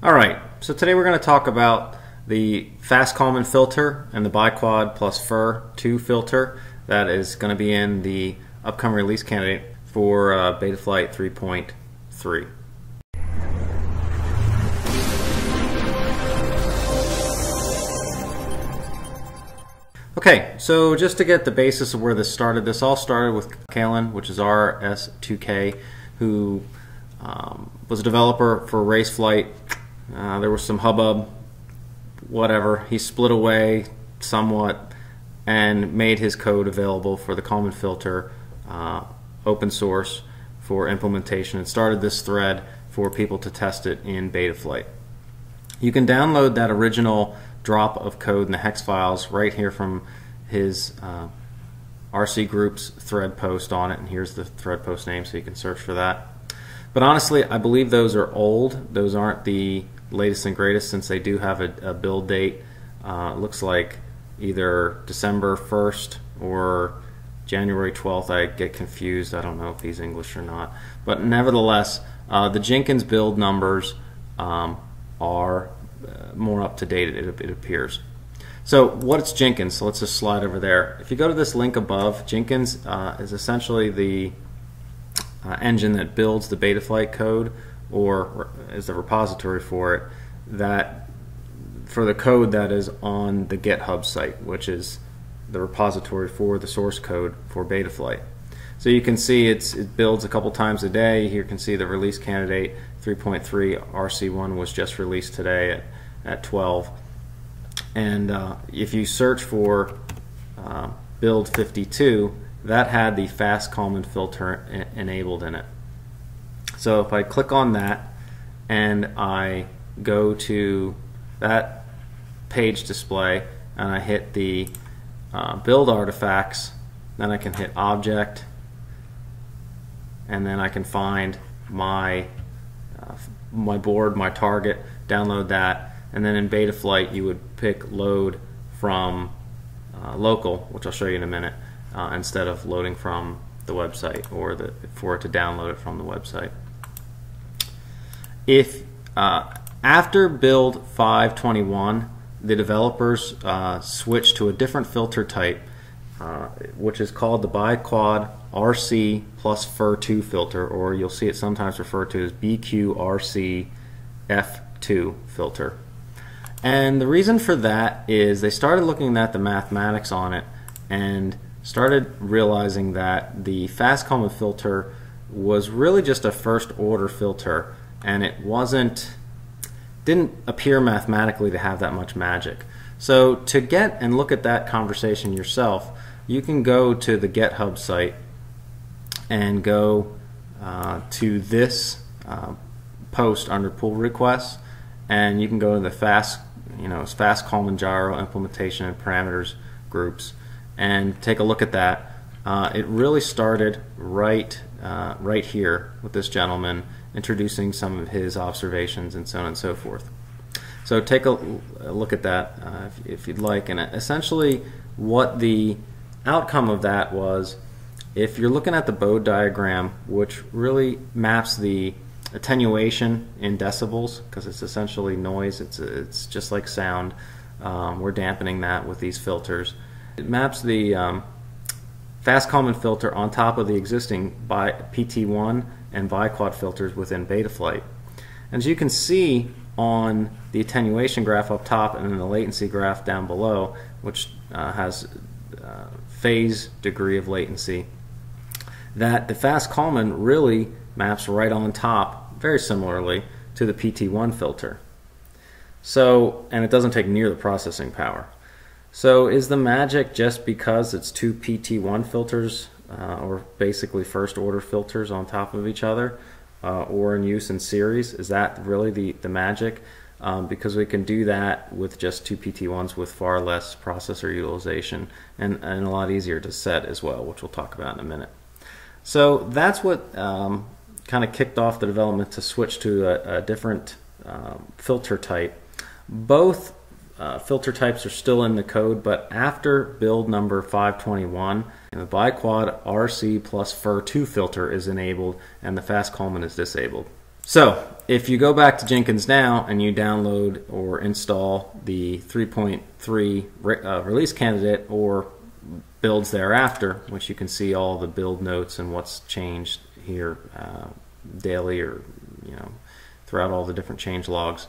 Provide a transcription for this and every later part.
Alright, so today we're going to talk about the fast Kalman filter and the BiQUAD +FIR2 filter that is going to be in the upcoming release candidate for Betaflight 3.3. Okay, so just to get the basis of where this all started with Kalman, which is RS2K, who was a developer for RaceFlight. There was some hubbub, whatever. He split away somewhat and made his code available for the Kalman filter, open source for implementation, and started this thread for people to test it in Betaflight. You can download that original drop of code in the hex files right here from his RC Group's thread post on it, and here's the thread post name so you can search for that. But honestly, I believe those are old. Those aren't the latest and greatest, since they do have a build date. It looks like either December 1st or January 12th. I get confused. I don't know if he's English or not. But nevertheless, the Jenkins build numbers are more up to date, it appears. So what's Jenkins? So let's just slide over there. If you go to this link above, Jenkins is essentially the engine that builds the Betaflight code, or is the repository for it, that for the code that is on the GitHub site, which is the repository for the source code for Betaflight. So you can see it builds a couple times a day. Here you can see the release candidate 3.3 RC1 was just released today at 12. And if you search for build 52, that had the fast Kalman filter enabled in it. So if I click on that and I go to that page display and I hit the build artifacts, then I can hit object, and then I can find my board, my target, download that, and then in Betaflight you would pick load from local, which I'll show you in a minute, instead of loading from the website, or for it to download it from the website. If after build 521 the developers switched to a different filter type, which is called the BiQUAD RC+FIR2 filter, or you'll see it sometimes referred to as BQRCF2 filter. And the reason for that is they started looking at the mathematics on it and started realizing that the fast Kalman filter was really just a first order filter, and it didn't appear mathematically to have that much magic. So to get and look at that conversation yourself, you can go to the GitHub site and go to this post under pull requests, and you can go to the fast Kalman gyro implementation and parameters groups and take a look at that. It really started right here with this gentleman introducing some of his observations and so on and so forth. So take a look at that if you'd like. And essentially what the outcome of that was, if you're looking at the Bode diagram, which really maps the attenuation in decibels, because it's essentially noise, it's just like sound. We're dampening that with these filters. It maps the fast Kalman filter on top of the existing PT1 and BiQUAD filters within Betaflight. As you can see on the attenuation graph up top and then the latency graph down below, which has phase degree of latency, that the fast Kalman really maps right on top, very similarly, to the PT1 filter. So, and it doesn't take near the processing power. So is the magic just because it's two PT1 filters, or basically first order filters on top of each other, or in use in series? Is that really the magic? Because we can do that with just two PT1s with far less processor utilization and a lot easier to set as well, which we'll talk about in a minute. So that's what kind of kicked off the development to switch to a different filter type. Both filter types are still in the code, but after build number 521, the BiQUAD RC+FIR2 filter is enabled and the fast Kalman is disabled. So if you go back to Jenkins now and you download or install the 3.3 release candidate or builds thereafter, which you can see all the build notes and what's changed here daily or throughout all the different change logs.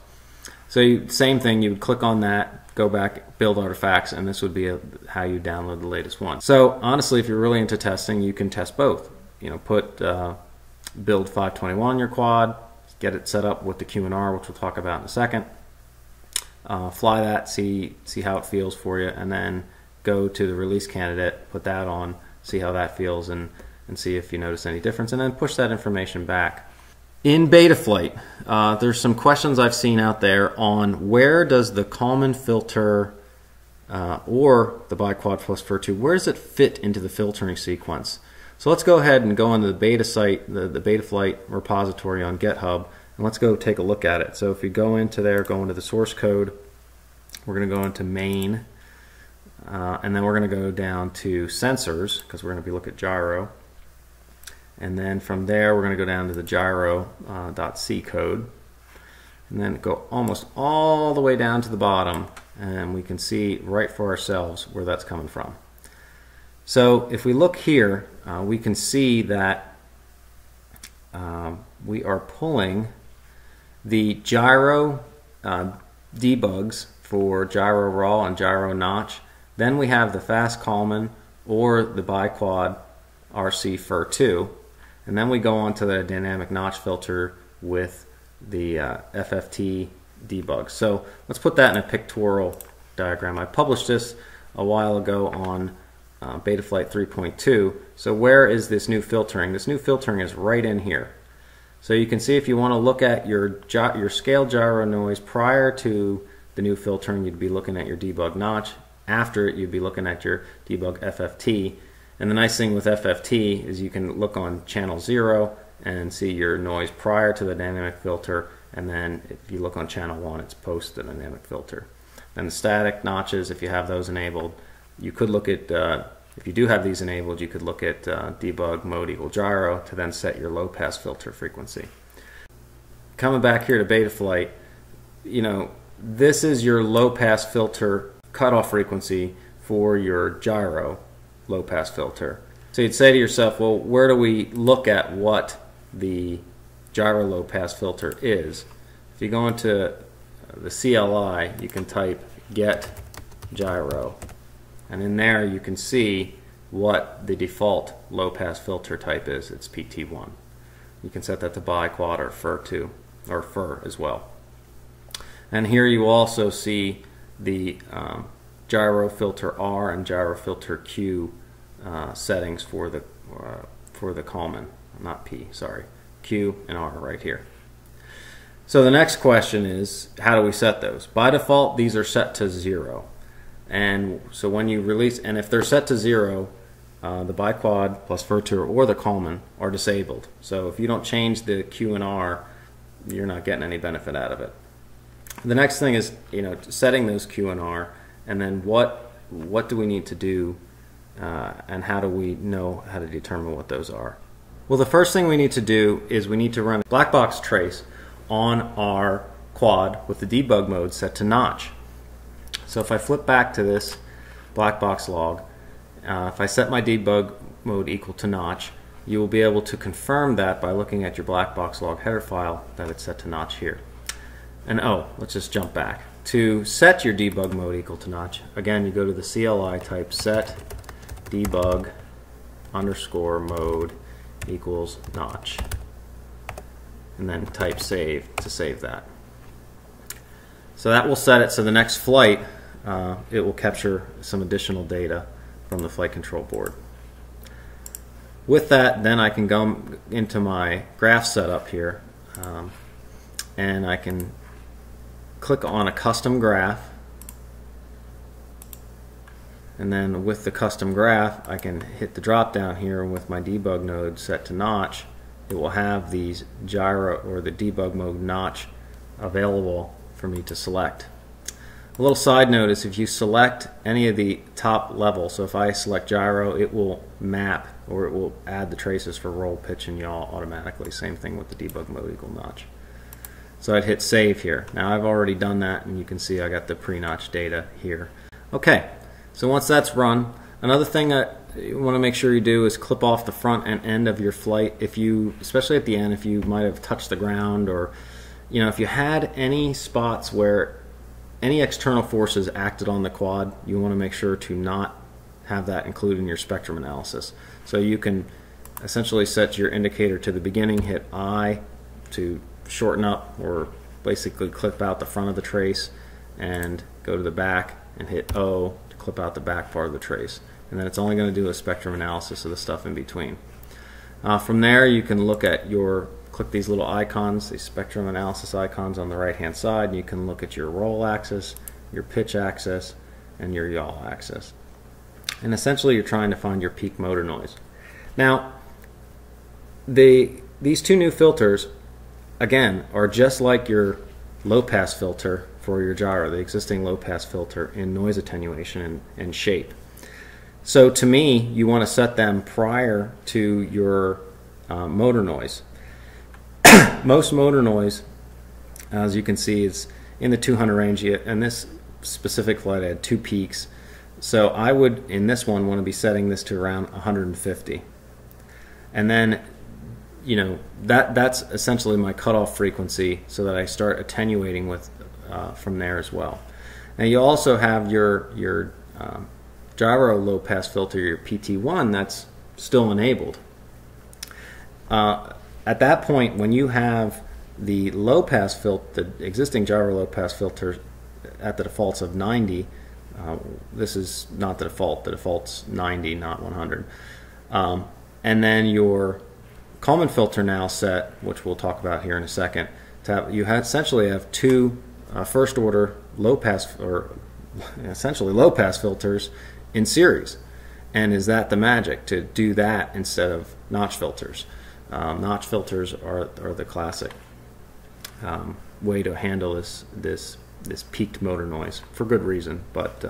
So same thing, you would click on that, go back, build artifacts, and this would be how you download the latest one. So honestly, if you're really into testing, you can test both. Put build 521 on your quad, get it set up with the Q&R, which we'll talk about in a second. Fly that, see how it feels for you, and then go to the release candidate, put that on, see how that feels, and see if you notice any difference, and then push that information back. In Betaflight, there's some questions I've seen out there on where does the Kalman filter or the BiQUAD +FIR2, where does it fit into the filtering sequence? So let's go ahead and go into the beta site, the Betaflight repository on GitHub, and let's go take a look at it. So if you go into there, go into the source code, we're going to go into main, and then we're going to go down to sensors, because we're going to be looking at gyro. And then from there, we're going to go down to the gyro.c code, and then go almost all the way down to the bottom, and we can see right for ourselves where that's coming from. So if we look here, we can see that we are pulling the gyro debugs for gyro raw and gyro notch. Then we have the fast Kalman or the BiQUAD RC+FIR2. And then we go on to the dynamic notch filter with the FFT debug. So let's put that in a pictorial diagram. I published this a while ago on Betaflight 3.2. So where is this new filtering? This new filtering is right in here. So you can see if you want to look at your scale gyro noise prior to the new filtering, you'd be looking at your debug notch. After it, you'd be looking at your debug FFT. And the nice thing with FFT is you can look on channel 0 and see your noise prior to the dynamic filter, and then if you look on channel 1, it's post the dynamic filter. And the static notches, if you have those enabled, you could look at, if you do have these enabled, you could look at debug mode equal gyro to then set your low pass filter frequency. Coming back here to Betaflight, this is your low pass filter cutoff frequency for your gyro low pass filter. So you'd say to yourself, well, where do we look at what the gyro low pass filter is? If you go into the CLI, you can type get gyro, and in there you can see what the default low pass filter type is. It's PT1. You can set that to BiQUAD or FIR2 or FIR as well. And here you also see the gyro filter R and gyro filter Q settings for the Kalman, not P, sorry, Q and R right here. So the next question is, how do we set those? By default, these are set to 0, and so when you release, and if they're set to 0, the BiQUAD +FIR2 or the Kalman are disabled. So if you don't change the Q and R, you're not getting any benefit out of it. The next thing is, setting those Q and R, and then what do we need to do, and how do we know how to determine what those are? Well, the first thing we need to do is we need to run a Blackbox trace on our quad with the debug mode set to notch. So if I flip back to this Blackbox log, if I set my debug mode equal to notch, you will be able to confirm that by looking at your Blackbox log header file that it's set to notch here. And let's just jump back. To set your debug mode equal to notch, again, you go to the CLI, type set debug underscore mode equals notch, and then type save to save that. So that will set it so the next flight it will capture some additional data from the flight control board. With that, then I can go into my graph setup here, and I can click on a custom graph, and then with the custom graph I can hit the drop down here, and with my debug node set to notch, it will have these gyro or the debug mode notch available for me to select. A little side note is if you select any of the top levels, so if I select gyro, it will map or it will add the traces for roll, pitch, and yaw automatically. Same thing with the debug mode equal notch. So I'd hit save here. Now I've already done that, and you can see I got the pre-notch data here. Okay, so once that's run, another thing that you want to make sure you do is clip off the front and end of your flight. If you, especially at the end, if you might have touched the ground, or if you had any spots where any external forces acted on the quad, you want to make sure to not have that included in your spectrum analysis. So you can essentially set your indicator to the beginning, hit I to shorten up or basically clip out the front of the trace, and go to the back and hit O to clip out the back part of the trace. And then it's only going to do a spectrum analysis of the stuff in between. From there you can look at click these little icons, these spectrum analysis icons on the right hand side, and you can look at your roll axis, your pitch axis, and your yaw axis. And essentially you're trying to find your peak motor noise. Now these two new filters, again, are just like your low pass filter for your gyro, the existing low pass filter, in noise attenuation and shape. So to me, you want to set them prior to your motor noise. Most motor noise, as you can see, is in the 200 range, and this specific flight I had 2 peaks. So I would, in this one, want to be setting this to around 150. And then, that's essentially my cutoff frequency, so that I start attenuating with from there as well. Now you also have your gyro low pass filter, your PT1, that's still enabled. At that point, when you have the low pass filter, the existing gyro low pass filter at the defaults of 90, this is not the default's 90, not 100. And then your Kalman filter now set, which we'll talk about here in a second, you essentially have 2 first order low pass, or essentially low pass filters in series. And is that the magic, to do that instead of notch filters? Notch filters are the classic way to handle this peaked motor noise, for good reason, but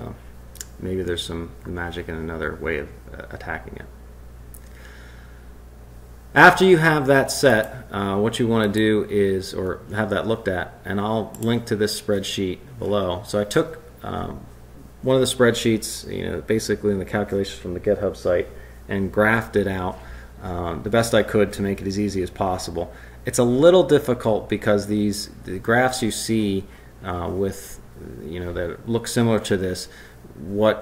maybe there's some magic in another way of attacking it. After you have that set, what you want to do is, or have that looked at, and I'll link to this spreadsheet below. So I took one of the spreadsheets, basically in the calculations from the GitHub site, and graphed it out the best I could to make it as easy as possible. It's a little difficult because the graphs you see that look similar to this,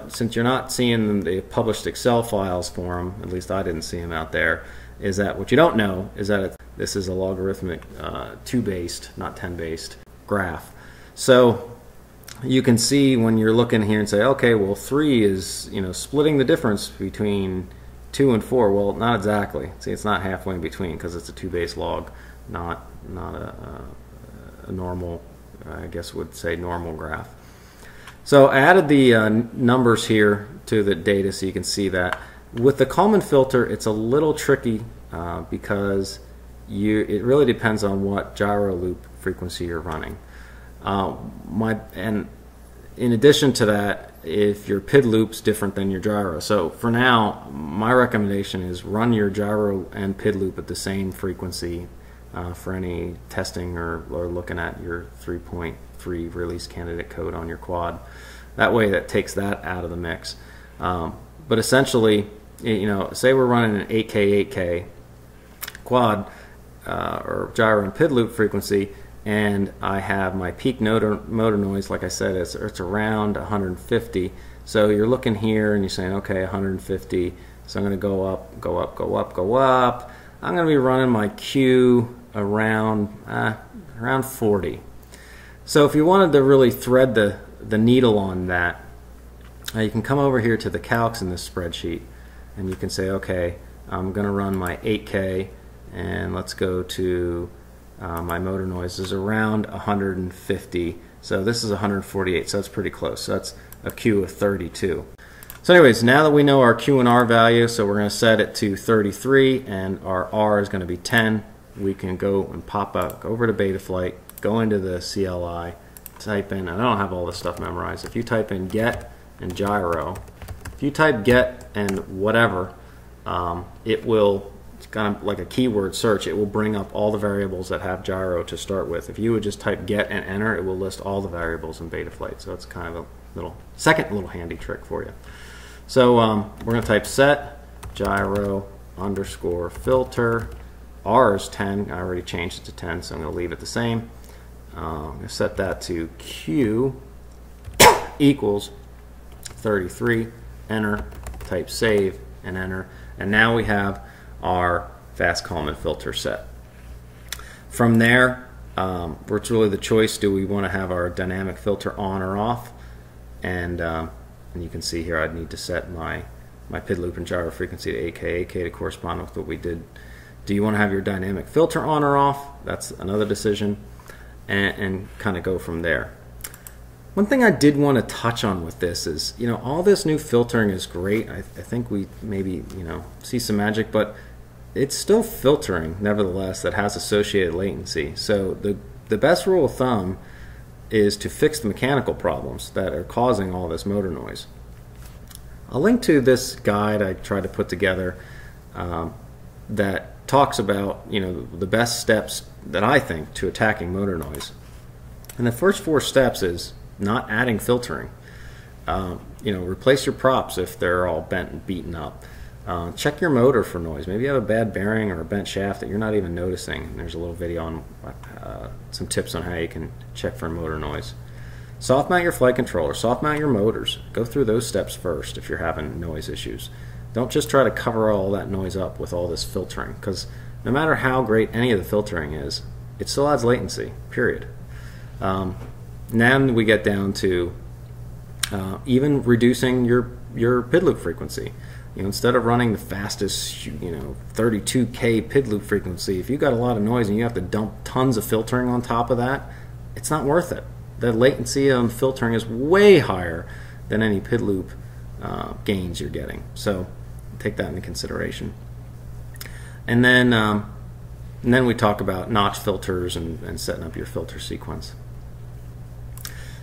since you're not seeing the published Excel files for them, at least I didn't see them out there, is that what you don't know is that this is a logarithmic 2-based, not 10-based graph. So you can see when you're looking here and say, okay, well 3 is splitting the difference between 2 and 4. Well, not exactly. See, it's not halfway in between because it's a 2-base log, not a normal, I guess would say normal graph. So I added the numbers here to the data so you can see that. With the Kalman filter, it's a little tricky because it really depends on what gyro loop frequency you're running. And in addition to that, if your PID loop's different than your gyro. So for now, my recommendation is run your gyro and PID loop at the same frequency for any testing or looking at your 3.3 release candidate code on your quad. That way that takes that out of the mix. But essentially, say we're running an 8K quad or gyro and PID loop frequency, and I have my peak motor noise, like I said, it's around 150. So you're looking here and you're saying, okay, 150. So I'm going to go up, go up, go up, go up. I'm going to be running my Q around 40. So if you wanted to really thread the needle on that, you can come over here to the calcs in this spreadsheet, and you can say, okay, I'm going to run my 8K, and let's go to my motor noise is around 150. So this is 148, so that's pretty close. So that's a Q of 32. So anyways, now that we know our Q and R value, so we're going to set it to 33, and our R is going to be 10. We can go and pop up over to Betaflight, go into the CLI, type in, and I don't have all this stuff memorized, if you type in get and gyro, if you type get and whatever, it will, it's kind of like a keyword search, it will bring up all the variables that have gyro to start with. If you would just type get and enter, it will list all the variables in Betaflight. So it's kind of a little second little handy trick for you. So we're going to type set gyro underscore filter. R is 10. I already changed it to 10, so I'm going to leave it the same. I'm going to set that to Q equals 33. Enter. Type save and enter. And now we have our fast Kalman filter set. From there, it's really the choice, do we want to have our dynamic filter on or off? And you can see here I'd need to set my PID loop and gyro frequency to AK to correspond with what we did. Do you want to have your dynamic filter on or off? That's another decision, and kind of go from there. One thing I did want to touch on with this is, all this new filtering is great. I think we maybe, see some magic, but it's still filtering, nevertheless, that has associated latency. So the best rule of thumb is to fix the mechanical problems that are causing all this motor noise. I'll link to this guide I tried to put together that talks about the best steps that I think to attacking motor noise. And the first 4 steps is not adding filtering. Replace your props if they're all bent and beaten up. Check your motor for noise. Maybe you have a bad bearing or a bent shaft that you're not even noticing. There's a little video on some tips on how you can check for motor noise. Soft mount your flight controller. Soft mount your motors. Go through those steps first if you're having noise issues. Don't just try to cover all that noise up with all this filtering, because no matter how great any of the filtering is, it still adds latency, period. Then we get down to even reducing your PID loop frequency. Instead of running the fastest 32K PID loop frequency, if you've got a lot of noise and you have to dump tons of filtering on top of that, it's not worth it. The latency on filtering is way higher than any PID loop gains you're getting. So take that into consideration. And then we talk about notch filters and setting up your filter sequence.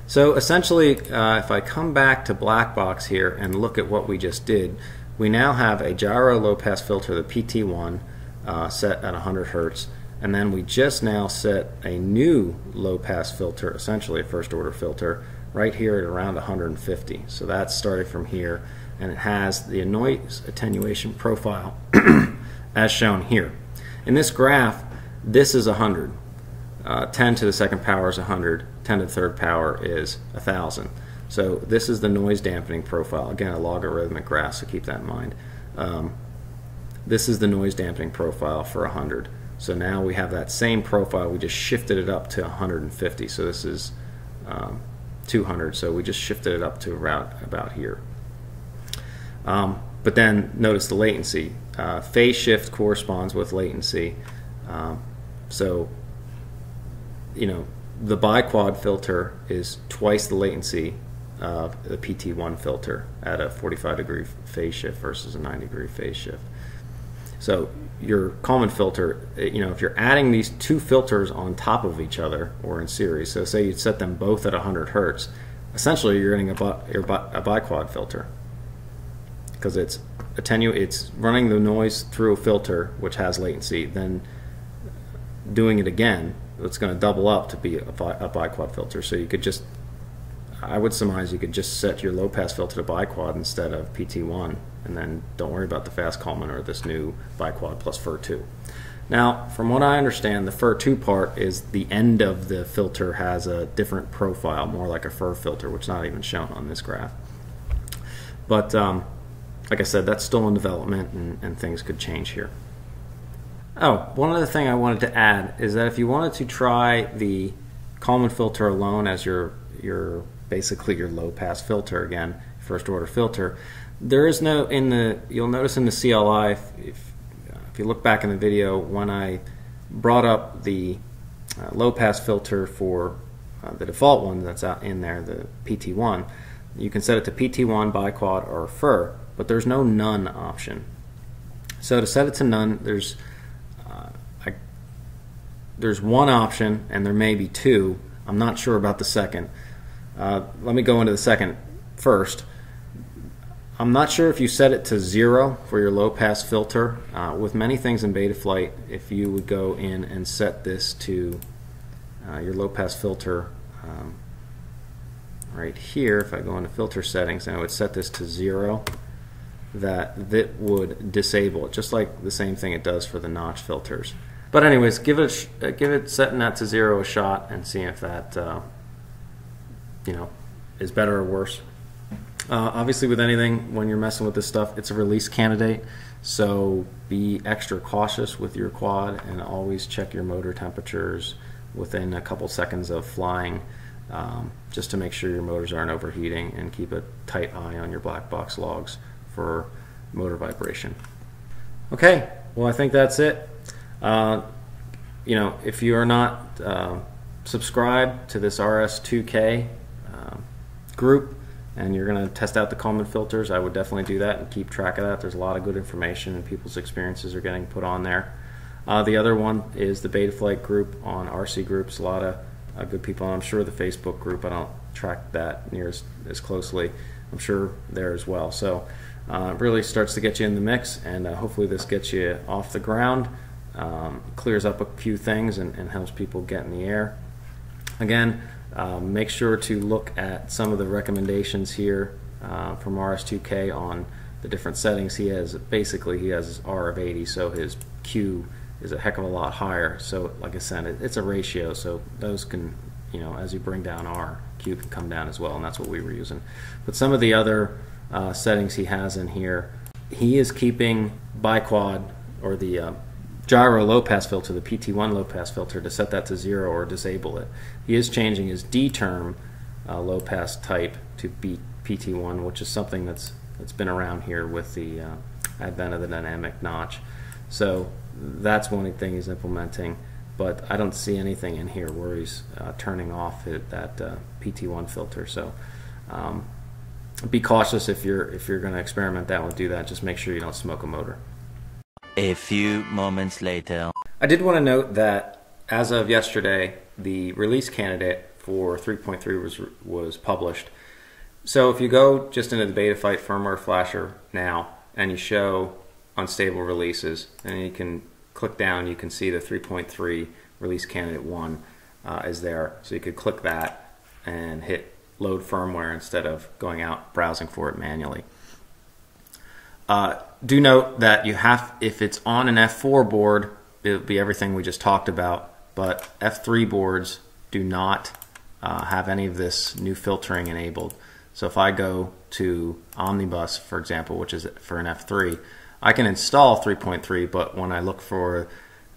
So essentially, if I come back to Blackbox here and look at what we just did, we now have a gyro low-pass filter, the PT1, set at 100 Hertz, and then we just now set a new low-pass filter, essentially a first-order filter, right here at around 150. So that's starting from here, and it has the noise attenuation profile as shown here. In this graph, this is 100. 10 to the second power is 100. 10 to the third power is 1,000. So this is the noise dampening profile. Again, a logarithmic graph, so keep that in mind. This is the noise dampening profile for 100. So now we have that same profile. We just shifted it up to 150. So this is 200. So we just shifted it up to about here. But then notice the latency. Phase shift corresponds with latency. So the BiQUAD filter is twice the latency of the PT1 filter at a 45-degree phase shift versus a 90-degree phase shift. So your Kalman filter, if you're adding these 2 filters on top of each other or in series, so say you set them both at 100 Hertz, essentially you're getting a BiQUAD filter, because it's running the noise through a filter which has latency, then doing it again, it's going to double up to be a BiQUAD filter. So you could just, I would surmise you could just set your low-pass filter to BiQUAD instead of PT1, and then don't worry about the fast Kalman or this new BiQUAD plus FIR2. Now, from what I understand, the FIR2 part is the end of the filter has a different profile, more like a FIR filter, which is not even shown on this graph. But like I said, that's still in development, and things could change here. Oh, one other thing I wanted to add is that if you wanted to try the Kalman filter alone as your basically your low-pass filter, again, first-order filter, there is no, you'll notice in the CLI, if you look back in the video, when I brought up the low-pass filter for the default one that's out in there, the PT1, you can set it to PT1, BiQUAD, or FIR, but there's no none option. So to set it to none, there's one option, and there may be 2. I'm not sure about the second. Let me go into the second first. I'm not sure if you set it to 0 for your low pass filter. With many things in Betaflight, if you would go in and set this to your low pass filter right here, if I go into filter settings and I would set this to 0, that would disable it, just like the same thing it does for the notch filters. But anyways, give it setting that to 0 a shot and see if that is better or worse. Obviously, with anything, when you're messing with this stuff, it's a release candidate, so be extra cautious with your quad and always check your motor temperatures within a couple seconds of flying, just to make sure your motors aren't overheating, and keep a tight eye on your black box logs for motor vibration. Okay, well, I think that's it. If you are not subscribed to this RS2K group and you're going to test out the Kalman filters, I would definitely do that and keep track of that. There's a lot of good information and people's experiences are getting put on there. The other one is the Betaflight group on RC Groups. A lot of good people. I'm sure the Facebook group, I don't track that near as closely. I'm sure there as well. So it really starts to get you in the mix, and hopefully this gets you off the ground, clears up a few things, and helps people get in the air. Again, make sure to look at some of the recommendations here from RS2K on the different settings. He has his R of 80, so his Q is a heck of a lot higher. So like I said, it's a ratio, so those can, as you bring down R, Q can come down as well, and that's what we were using. But some of the other settings he has in here, he is keeping BiQUAD, or the gyro low pass filter, the PT1 low pass filter, to set that to 0 or disable it. He is changing his D term low pass type to PT1, which is something that's been around here with the advent of the dynamic notch. So that's one thing he's implementing, but I don't see anything in here where he's turning off that PT1 filter. So be cautious if you're going to experiment that one. Do that. Just make sure you don't smoke a motor. A few moments later. I did want to note that as of yesterday, the release candidate for 3.3 was published. So if you go just into the Betaflight firmware flasher now and you show unstable releases, and you can click down, you can see the 3.3 release candidate 1 is there. So you could click that and hit load firmware instead of going out browsing for it manually. Do note that if it's on an F4 board, it'll be everything we just talked about, but F3 boards do not have any of this new filtering enabled. So if I go to Omnibus, for example, which is for an F3, I can install 3.3, but when I look for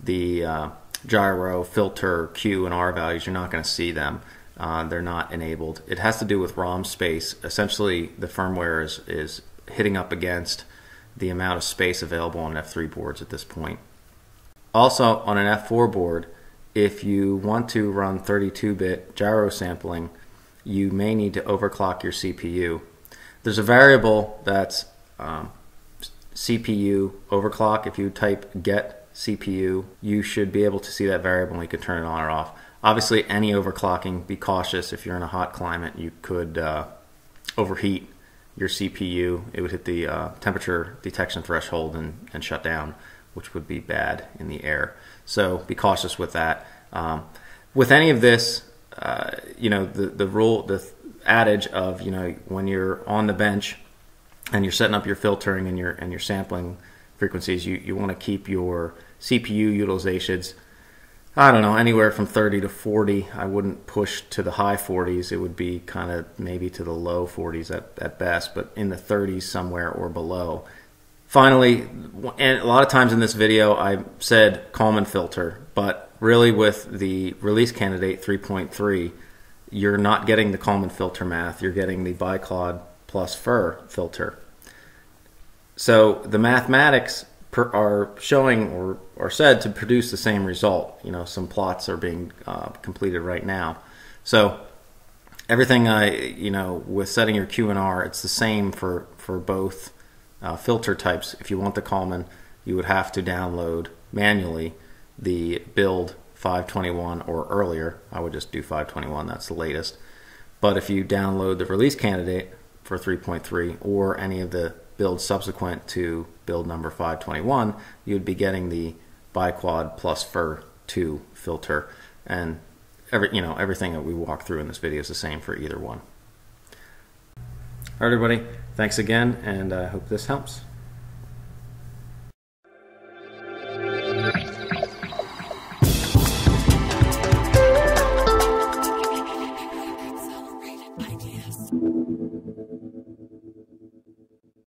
the gyro, filter, Q, and R values, you're not going to see them. They're not enabled. It has to do with ROM space. Essentially, the firmware is hitting up against the amount of space available on F3 boards at this point. Also, on an F4 board, if you want to run 32-bit gyro sampling, you may need to overclock your CPU. There's a variable that's CPU overclock. If you type get CPU, you should be able to see that variable and you can turn it on or off. Obviously, any overclocking, be cautious. If you're in a hot climate, you could overheat your CPU. It would hit the temperature detection threshold and shut down, which would be bad in the air. So be cautious with that. With any of this, the adage of when you're on the bench and you're setting up your filtering and your sampling frequencies, you want to keep your CPU utilizations, I don't know, anywhere from 30 to 40. I wouldn't push to the high 40s. It would be kind of maybe to the low 40s at best, but in the 30s somewhere or below. Finally, and a lot of times in this video I said Kalman filter, but really with the release candidate 3.3, you're not getting the Kalman filter math, you're getting the BiQUAD plus FIR filter. So the mathematics are showing or are said to produce the same result. Some plots are being completed right now. So everything with setting your Q and R, it's the same for both filter types. If you want the Kalman, you would have to download manually the build 521 or earlier, I would just do 521, that's the latest. But if you download the release candidate for 3.3 or any of the builds subsequent to build number 521, you would be getting the BiQUAD plus FIR2 filter, and everything that we walk through in this video is the same for either one. All right, everybody, thanks again, and I hope this helps.